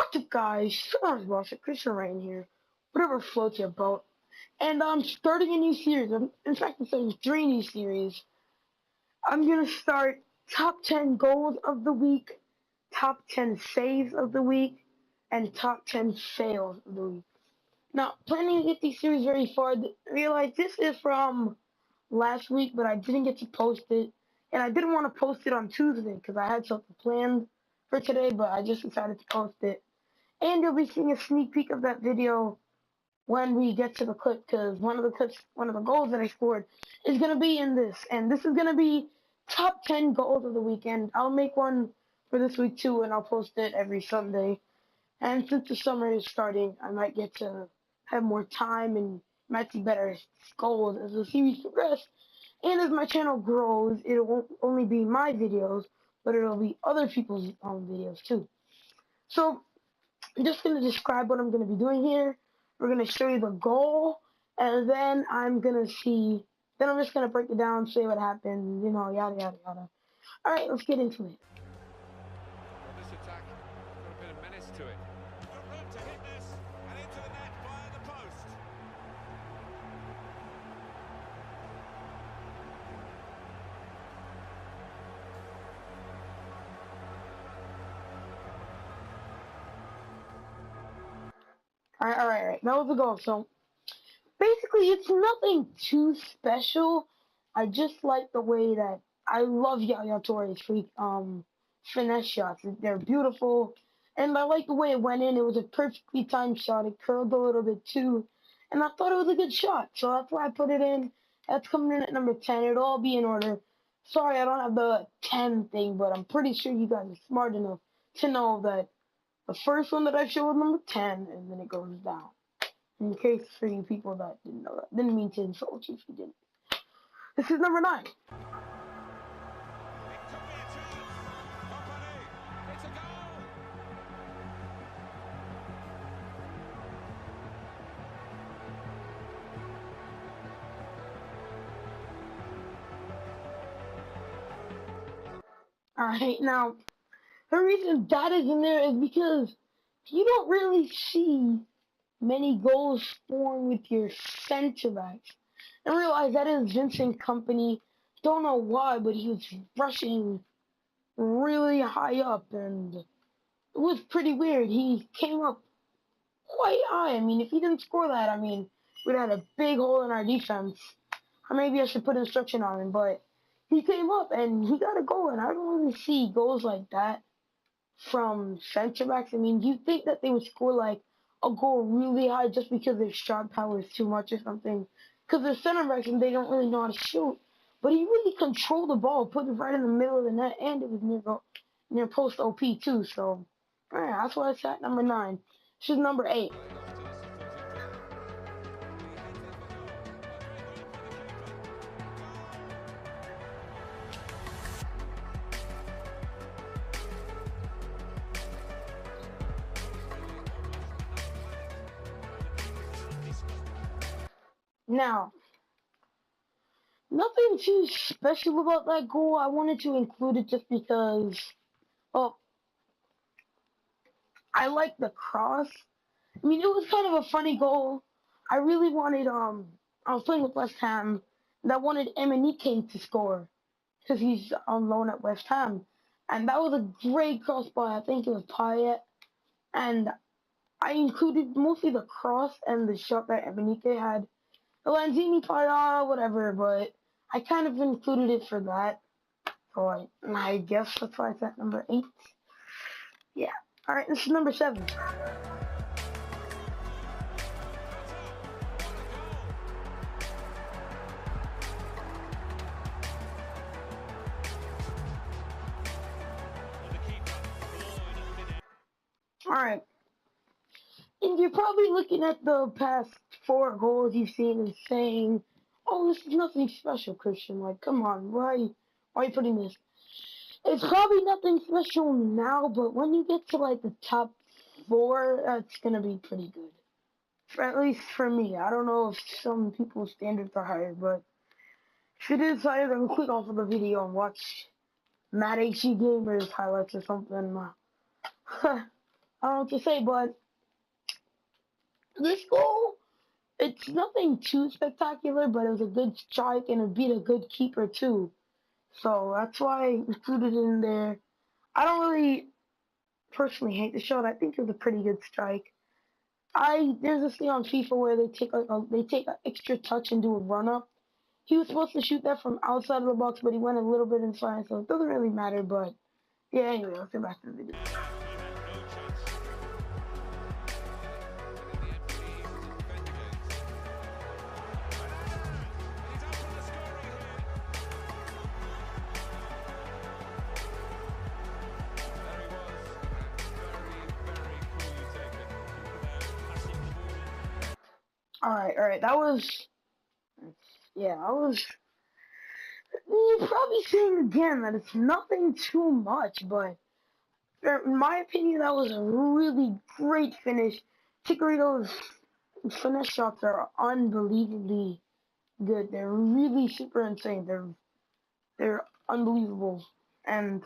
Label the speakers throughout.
Speaker 1: What's up, guys? Christian Rain here. Whatever floats your boat. And I'm starting a new series. In fact, I'm starting 3 new series. I'm gonna start top 10 goals of the week, top 10 saves of the week, and top 10 fails of the week. Now, planning to get these series very far, I realized this is from last week, but I didn't get to post it. And I didn't want to post it on Tuesday because I had something planned for today, but I just decided to post it. And you'll be seeing a sneak peek of that video when we get to the clip, because one of the goals that I scored is going to be in this. And this is going to be top 10 goals of the weekend. I'll make one for this week too, and I'll post it every Sunday. And since the summer is starting, I might get to have more time and might see better goals as the series progresses. And as my channel grows, it won't only be my videos, but it'll be other people's videos too. So I'm just going to describe what I'm going to be doing here. We're going to show you the goal, and then I'm just going to break it down, say what happened, yada, yada, yada. All right, let's get into it.
Speaker 2: Well, this attack got a bit of menace to it. A room to hit this, and into the net via the post.
Speaker 1: All right. That was the goal. So basically, it's nothing too special. I just like the way that I love Yaya Touré's finesse shots. They're beautiful, and I like the way it went in. It was a perfectly timed shot. It curled a little bit too, and I thought it was a good shot. So that's why I put it in. That's coming in at number 10. It'll all be in order. Sorry, I don't have the 10 thing, but I'm pretty sure you guys are smart enough to know that the first one that I showed was number 10, and then it goes down. In case for you people that didn't know that. Didn't mean to insult you if you didn't. This is number 9.
Speaker 2: It could be a chance. Company. It's a goal.
Speaker 1: Alright, now, the reason that is in there is because you don't really see many goals scored with your center backs. And realize that is Vincent Kompany. Don't know why, but he was rushing really high up, and it was pretty weird. He came up quite high. I mean, if he didn't score that, I mean, we'd have had a big hole in our defense. Or maybe I should put instruction on him, but he came up and he got a goal, and I don't really see goals like that from center backs. I mean, you'd think that they would score like a goal really high just because their shot power is too much or something. Because they're center backs and they don't really know how to shoot. But he really controlled the ball, put it right in the middle of the net, and it was near post OP too. So, yeah, that's why it's at number 9. This is number 8. Now, nothing too special about that goal. I wanted to include it just because, well, I like the cross. I mean, it was kind of a funny goal. I really wanted, I was playing with West Ham, and I wanted Emenike to score because he's on loan at West Ham. And that was a great cross by, I think it was Payet. And I included mostly the cross and the shot that Emenike had. The Lanzini part, whatever, but I kind of included it for that. So I guess that's why it's at number 8. Yeah. Alright, this is number 7. Alright. And you're probably looking at the past 4 goals you've seen and saying, oh, this is nothing special, Christian. Like, come on, why are you putting this? It's probably nothing special now, but when you get to, like, the top 4, that's gonna be pretty good. At least for me. I don't know if some people's standards are higher, but if it is higher, then click off of the video and watch Matt HG Gamer's highlights or something. I don't know what to say, but this goal, it's nothing too spectacular, but it was a good strike and it beat a good keeper too. So that's why I included it in there. I don't really personally hate the shot. I think it was a pretty good strike. There's this thing on FIFA where they take an extra touch and do a run up. He was supposed to shoot that from outside of the box, but he went a little bit inside, so it doesn't really matter. But yeah, anyway, let's get back to the video. All right. You're probably seeing again that it's nothing too much, but in my opinion, that was a really great finish. Chikorito's finish shots are unbelievably good. They're really super insane. They're unbelievable. And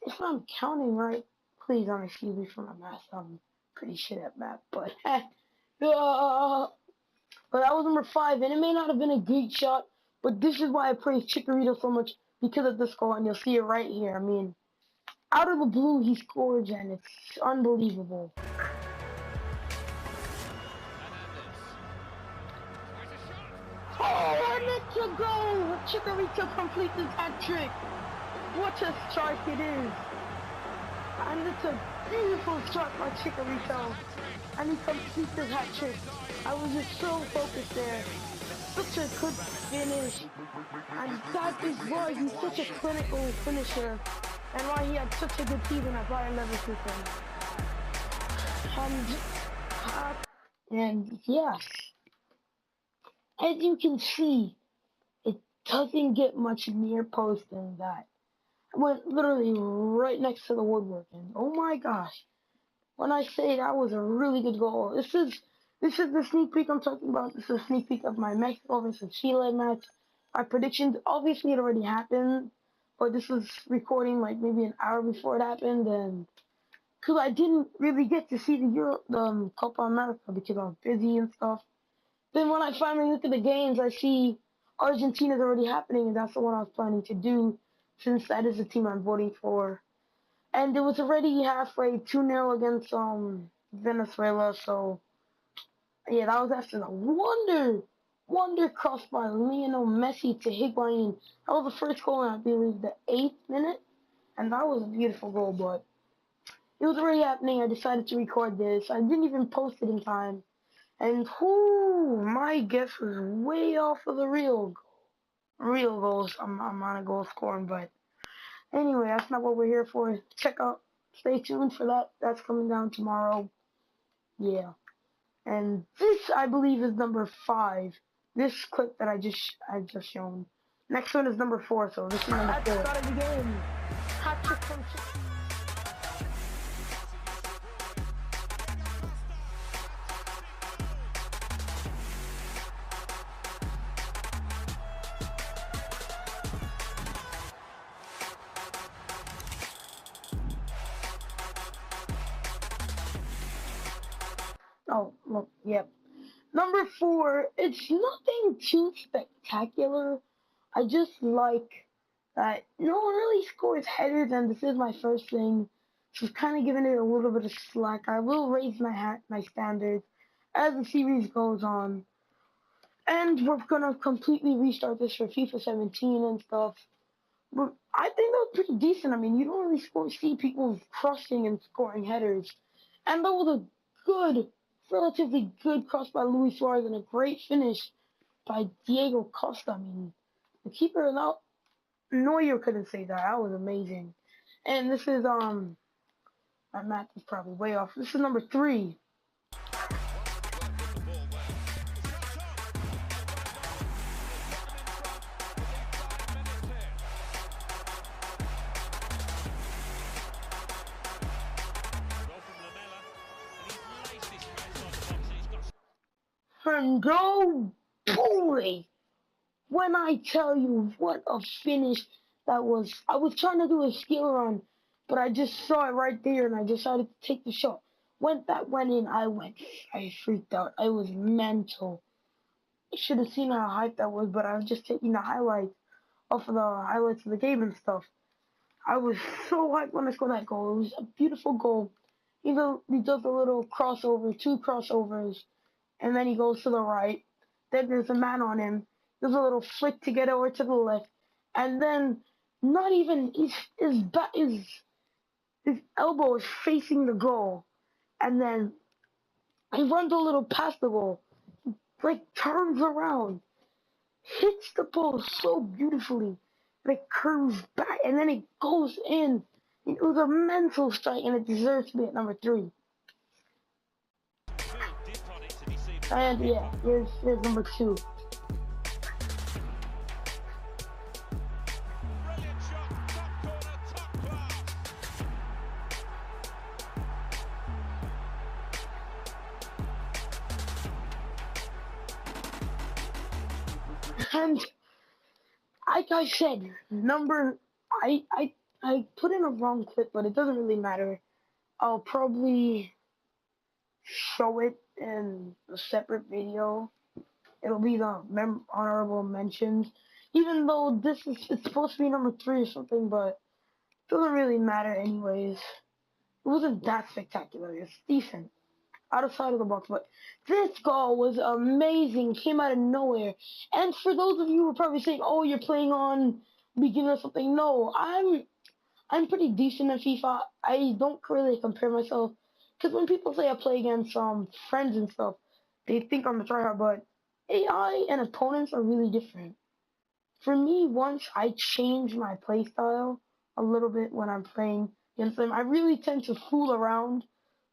Speaker 1: if I'm counting right, please don't excuse me for my math. I'm pretty shit at math, but but that was number 5, and it may not have been a great shot, but this is why I praise Chikorito so much because of this goal, and you'll see it right here. I mean, out of the blue, he scored, and it's unbelievable. Oh, and it's a goal! Chikorito completes his hat trick. What a strike it is! And it's a beautiful strike by Chikorito, and he completes his hat trick. I was just so focused there. Such a good finish, and that is why he's such a clinical finisher, and why he had such a good season at Bayern Leverkusen. And yes, as you can see, it doesn't get much near post than that. I went literally right next to the woodwork, and oh my gosh, when I say that was a really good goal, this is the sneak peek I'm talking about. This is a sneak peek of my Mexico versus Chile match. My predictions, obviously it already happened, but this was recording like maybe an hour before it happened, and because I didn't really get to see the Copa America because I was busy and stuff. Then when I finally look at the games, I see Argentina's already happening, and that's the one I was planning to do, since that is the team I'm voting for. And it was already halfway 2-0 against Venezuela, so yeah, that was after the wonder cross by Lionel Messi to Higuain. That was the first goal in, I believe, the 8th minute, and that was a beautiful goal, but it was already happening. I decided to record this. I didn't even post it in time, and my guess was way off of the real goals. I'm on a goal scoring, but anyway, that's not what we're here for. Stay tuned for that. That's coming down tomorrow. Yeah. And this, I believe, is number 5. This clip that I just shown. Next one is number 4, so this is number 4. Start of the game. Hat trick from Oh, look, yep. Number 4, it's nothing too spectacular. I just like that no one really scores headers, and this is my first thing. So kind of giving it a little bit of slack. I will raise my standards as the series goes on. And we're gonna completely restart this for FIFA 17 and stuff. But I think that was pretty decent. I mean, you don't really see people crushing and scoring headers. And that was a relatively good cross by Luis Suarez and a great finish by Diego Costa. I mean, the keeper Neuer couldn't say that. That was amazing. And this is my math is probably way off. This is number 3. And oh boy, when I tell you what a finish that was. I was trying to do a skill run, but I just saw it right there and I decided to take the shot. When that went in, I freaked out. I was mental. I should have seen how hyped that was, but I was just taking the highlights off of the highlights of the game and stuff. I was so hyped when I scored that goal. It was a beautiful goal. He does a little crossover, 2 crossovers, and then he goes to the right. Then there's a man on him. There's a little flick to get over to the left, and then not even his elbow is facing the goal, and then he runs a little past the goal, like turns around, hits the ball so beautifully, and it curves back, and then it goes in. It was a mental strike, and it deserves to be at number 3. And yeah, here's number 2. And like I said, I put in a wrong clip, but it doesn't really matter. I'll probably show it in a separate video. It'll be the honorable mentions, even though it's supposed to be number 3 or something, but it doesn't really matter anyways. It wasn't that spectacular. It's decent, outside of the box, but this goal was amazing. Came out of nowhere. And for those of you who are probably saying, "Oh, you're playing on beginner or something," no, I'm pretty decent at FIFA. I don't really compare myself, because when people say I play against friends and stuff, they think I'm a tryhard, but AI and opponents are really different. For me, once I change my play style a little bit when I'm playing against them, I really tend to fool around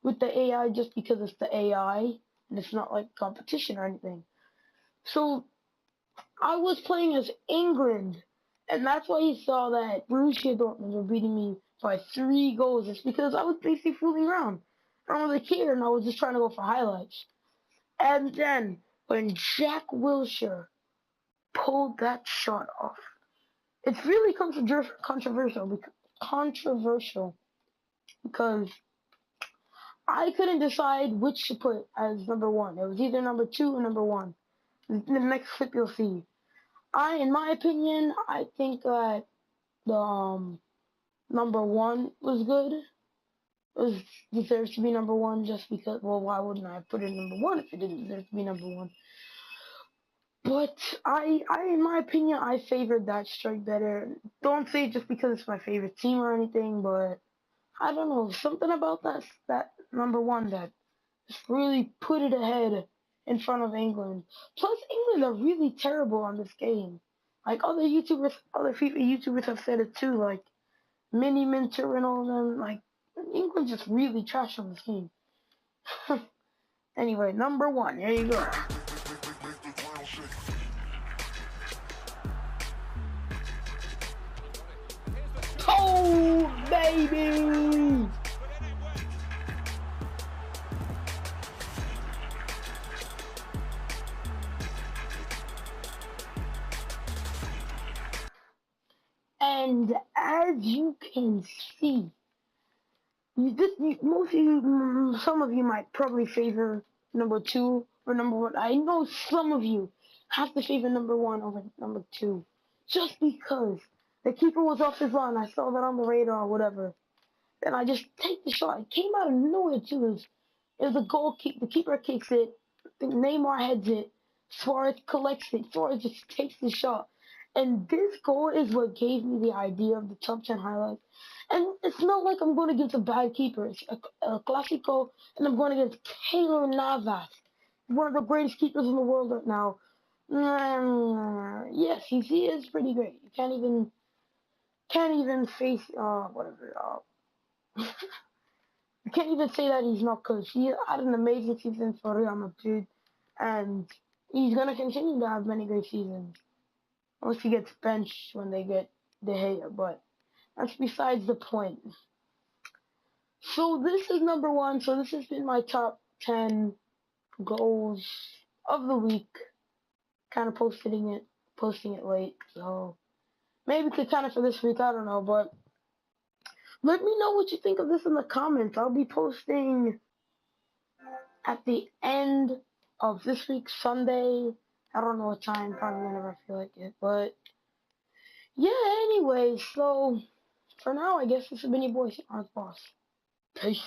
Speaker 1: with the AI just because it's the AI and it's not like competition or anything. So I was playing as England, and that's why you saw that Borussia Dortmund were beating me by 3 goals. It's because I was basically fooling around. I don't really care, and I was just trying to go for highlights. And then when Jack Wilshere pulled that shot off, it's really controversial because I couldn't decide which to put as number 1. It was either number 2 or number 1. In the next clip you'll see. In my opinion, I think that the number 1 was good. It deserves to be number 1 just because, well, why wouldn't I put it number 1 if it didn't deserve to be number 1? But in my opinion, I favored that strike better. Don't say it just because it's my favorite team or anything, but I don't know, something about that number 1 that just really put it ahead in front of England. Plus, England are really terrible on this game. Like other FIFA YouTubers have said it too, like Mini Minter and all of them. Like England just really trash on this game. Anyway, number 1, here you go. Oh, baby! And as you can see, some of you might probably favor number 2 or number 1. I know some of you have to favor number 1 over number 2, just because the keeper was off his line. I saw that on the radar or whatever. Then I just take the shot. It came out of nowhere too. It was a goal kick. The keeper kicks it. I think Neymar heads it. Suarez collects it. Suarez just takes the shot. And this goal is what gave me the idea of the top 10 highlights. And it's not like I'm going against a bad keeper. It's a Clásico, and I'm going against Keylor Navas, one of the greatest keepers in the world right now. Yes, he is pretty great. You can't even face whatever. You can't even say that he's not good. He had an amazing season for Real Madrid, and he's gonna continue to have many great seasons. Unless he gets benched when they get De Gea, but that's besides the point. So this is number 1. So this has been my top 10 goals of the week. Kind of posting it late, so maybe could count it for this week. I don't know, but let me know what you think of this in the comments. I'll be posting at the end of this week, Sunday. I don't know what time, probably whenever I feel like it. But yeah, anyway, so for now, I guess this has been your boy, Boss. Peace.